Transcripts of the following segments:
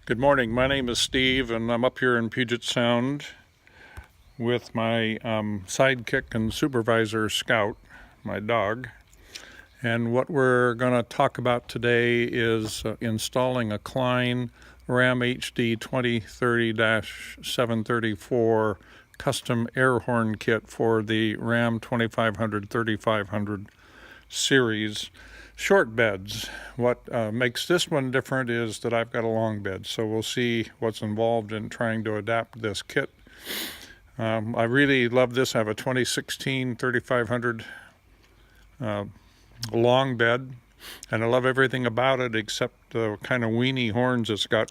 Good morning. My name is Steve, and I'm up here in Puget Sound with my sidekick and supervisor, Scout, my dog. And what we're going to talk about today is installing a Klein Ram HD 2030-734 custom air horn kit for the Ram 2500-3500 series short beds. What makes this one different is that I've got a long bed, so we'll see what's involved in trying to adapt this kit. I really love this. I have a 2016 3500 long bed, and I love everything about it except the kind of weenie horns it's got.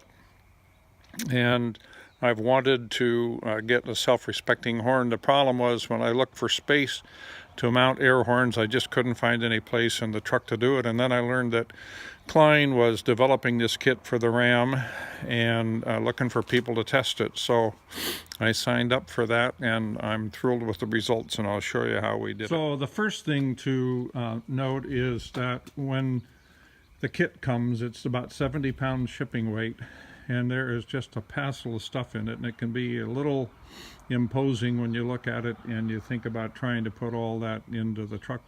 And I've wanted to get a self-respecting horn. The problem was when I looked for space to mount air horns, I just couldn't find any place in the truck to do it. And then I learned that Klein was developing this kit for the Ram and looking for people to test it. So I signed up for that, and I'm thrilled with the results, and I'll show you how we did it. So the first thing to note is that when the kit comes, it's about 70-pound shipping weight, and there is just a passel of stuff in it, and it can be a little imposing when you look at it and you think about trying to put all that into the truck.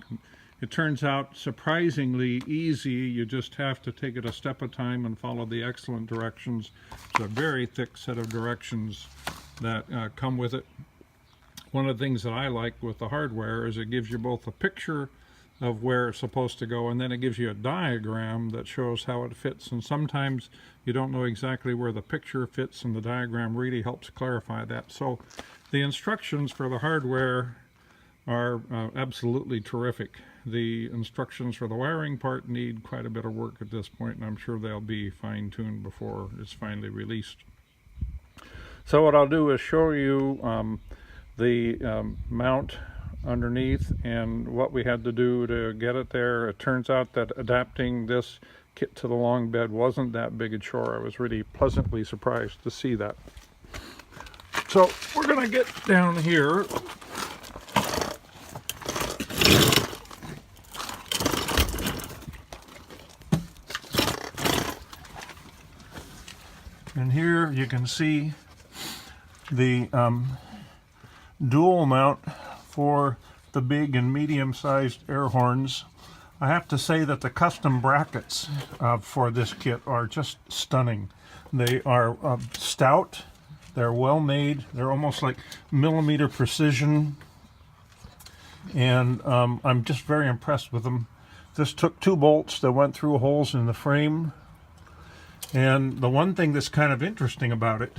It turns out surprisingly easy. You just have to take it a step at a time and follow the excellent directions. It's a very thick set of directions that come with it. One of the things that I like with the hardware is it gives you both a picture of where it's supposed to go, and then it gives you a diagram that shows how it fits. And sometimes you don't know exactly where the picture fits, and the diagram really helps clarify that. So the instructions for the hardware are absolutely terrific. The instructions for the wiring part need quite a bit of work at this point, and I'm sure they'll be fine-tuned before it's finally released. So what I'll do is show you the mount underneath and what we had to do to get it there. It turns out that adapting this kit to the long bed wasn't that big a chore. I was really pleasantly surprised to see that. So we're going to get down here. And here you can see the dual mount for the big and medium-sized air horns. I have to say that the custom brackets for this kit are just stunning. They are stout, they're well made, they're almost like millimeter precision, and I'm just very impressed with them. This took 2 bolts that went through holes in the frame, and the one thing that's kind of interesting about it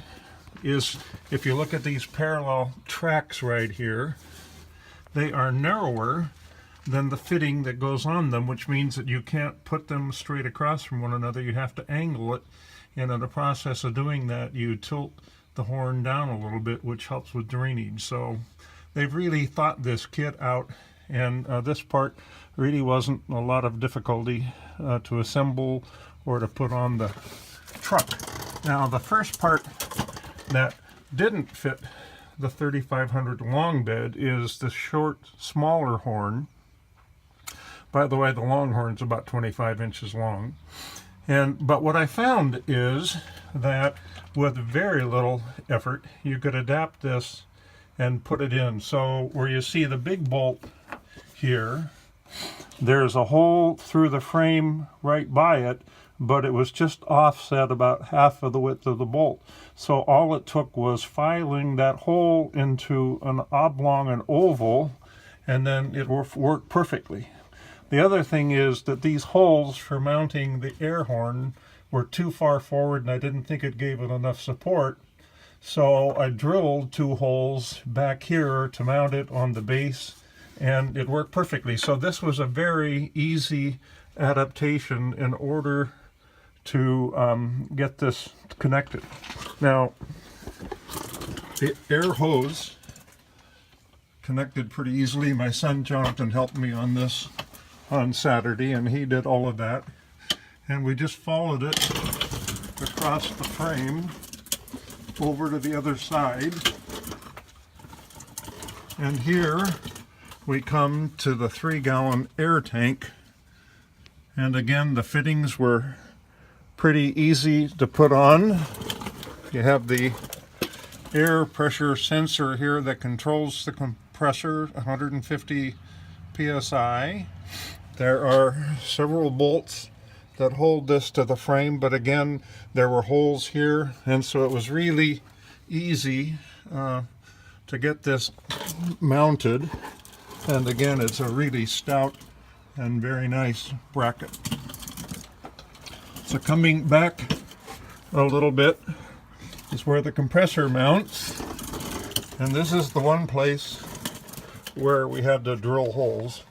is if you look at these parallel tracks right here, they are narrower than the fitting that goes on them, which means that you can't put them straight across from one another. You have to angle it, and in the process of doing that, you tilt the horn down a little bit, which helps with drainage. So they've really thought this kit out, and this part really wasn't a lot of difficulty to assemble or to put on the truck. Now, the first part that didn't fit the 3500 long bed is the short, smaller horn. By the way, the long horn's about 25 inches long. But what I found is that with very little effort, you could adapt this and put it in. So where you see the big bolt here, there's a hole through the frame right by it, but it was just offset about half of the width of the bolt. So all it took was filing that hole into an oblong and oval, and then it worked perfectly. The other thing is that these holes for mounting the air horn were too far forward, and I didn't think it gave it enough support. So I drilled 2 holes back here to mount it on the base, and it worked perfectly. So this was a very easy adaptation in order to get this connected. Now, the air hose connected pretty easily. My son Jonathan helped me on this on Saturday, and he did all of that. And we just followed it across the frame over to the other side. And here we come to the 3-gallon air tank. And again, the fittings were pretty easy to put on. You have the air pressure sensor here that controls the compressor, 150 psi. There are several bolts that hold this to the frame, but again, there were holes here, and so it was really easy to get this mounted. And again, it's a really stout and very nice bracket. So coming back a little bit is where the compressor mounts, and this is the one place where we had to drill holes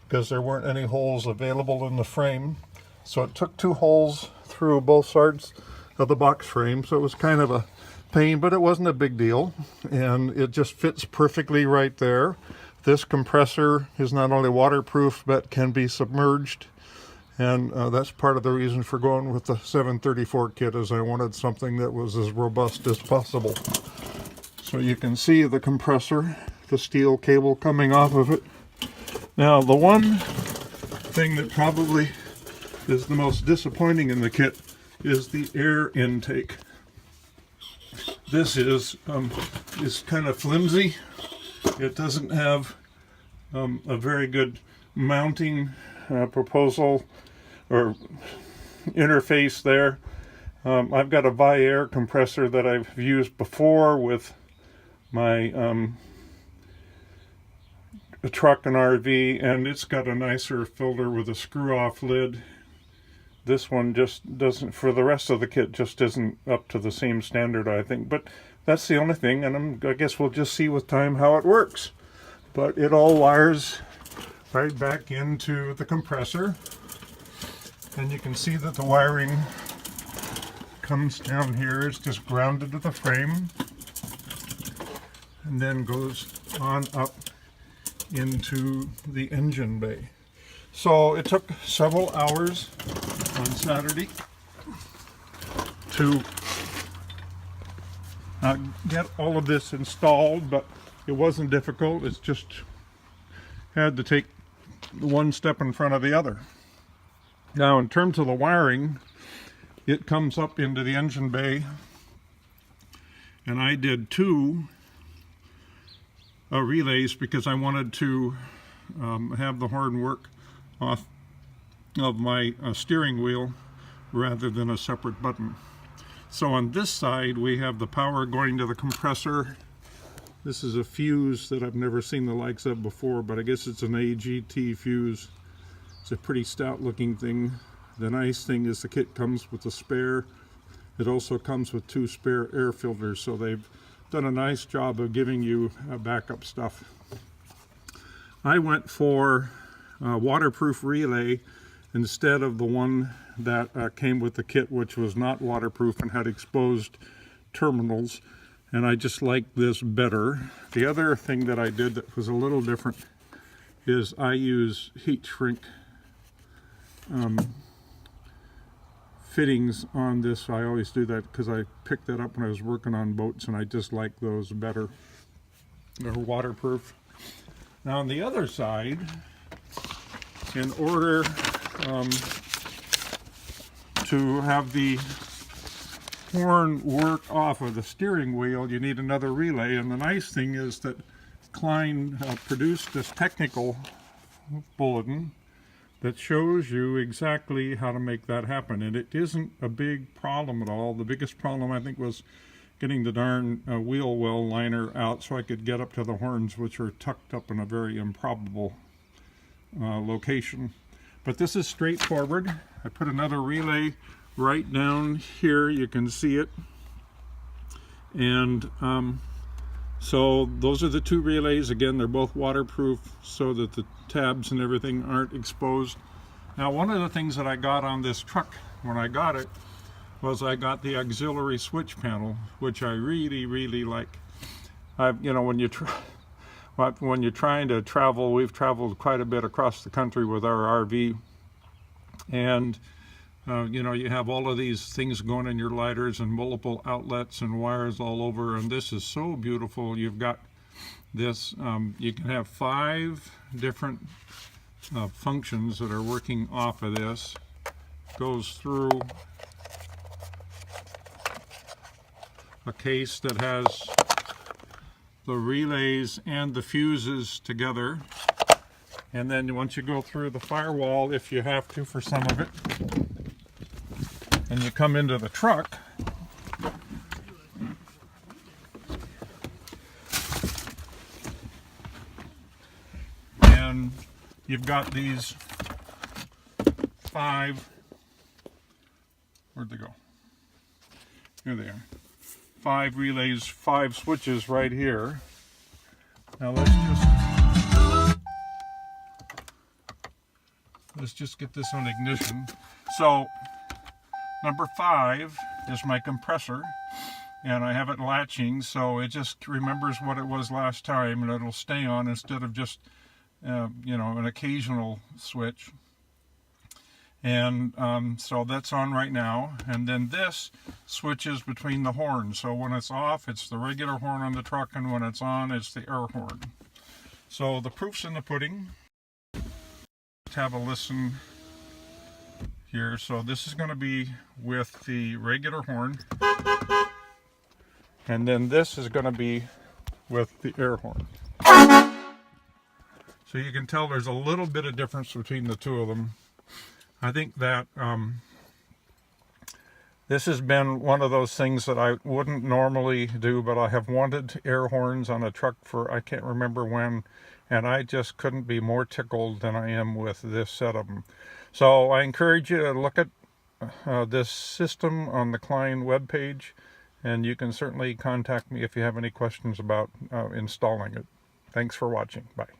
because there weren't any holes available in the frame. So it took 2 holes through both sides of the box frame, so it was kind of a pain, but it wasn't a big deal, and it just fits perfectly right there. This compressor is not only waterproof but can be submerged, and that's part of the reason for going with the 734 kit, is I wanted something that was as robust as possible. So you can see the compressor, the steel cable coming off of it. Now the one thing that probably is the most disappointing in the kit is the air intake. This is kind of flimsy. It doesn't have a very good mounting proposal or interface there. I've got a Vi-Air compressor that I've used before with my a truck and RV, and it's got a nicer filter with a screw-off lid. This one just doesn't, for the rest of the kit, just isn't up to the same standard, I think. But that's the only thing, and I guess we'll just see with time how it works. But it all wires right back into the compressor, and you can see that the wiring comes down here. It's just grounded to the frame, and then goes on up into the engine bay. So it took several hours on Saturday to get all of this installed, but it wasn't difficult. It's just had to take one step in front of the other. Now, in terms of the wiring, it comes up into the engine bay, and I did 2 relays because I wanted to have the horn work off of my steering wheel rather than a separate button. So on this side we have the power going to the compressor. This is a fuse that I've never seen the likes of before, but I guess it's an AGT fuse. It's a pretty stout looking thing. The nice thing is the kit comes with a spare. It also comes with 2 spare air filters, so they've done a nice job of giving you backup stuff. I went for a waterproof relay instead of the one that came with the kit, which was not waterproof and had exposed terminals, and I just like this better. The other thing that I did that was a little different is I use heat shrink fittings on this. I always do that because I picked that up when I was working on boats, and I just like those better. They're waterproof. Now on the other side, in order to have the horn work off of the steering wheel, you need another relay. And the nice thing is that Klein produced this technical bulletin that shows you exactly how to make that happen, and it isn't a big problem at all. The biggest problem, I think, was getting the darn wheel well liner out so I could get up to the horns, which are tucked up in a very improbable location. But this is straightforward. I put another relay right down here, you can see it, and so those are the 2 relays. Again, they're both waterproof so that the tabs and everything aren't exposed. Now, one of the things that I got on this truck when I got it was I got the auxiliary switch panel, which I really like. You know, when you're trying to travel, we've traveled quite a bit across the country with our RV, and you know, you have all of these things going in your lighters and multiple outlets and wires all over, and this is so beautiful. You've got this, you can have 5 different functions that are working off of this. Goes through a case that has the relays and the fuses together. And then once you go through the firewall, if you have to for some of it, and you come into the truck, and you've got these 5, where'd they go? Here they are. 5 relays, 5 switches right here. Now let's just get this on ignition. So number 5 is my compressor, and I have it latching, so it just remembers what it was last time, and it'll stay on instead of just you know, an occasional switch. And so that's on right now. And then this switches between the horns. So when it's off, it's the regular horn on the truck, and when it's on, it's the air horn. So the proof's in the pudding. Let's have a listen here. So this is going to be with the regular horn, and then this is going to be with the air horn. So you can tell there's a little bit of difference between the two of them. I think that this has been one of those things that I wouldn't normally do, but I have wanted air horns on a truck for I can't remember when, and I just couldn't be more tickled than I am with this set of them. So I encourage you to look at this system on the Klein webpage, and you can certainly contact me if you have any questions about installing it. Thanks for watching. Bye.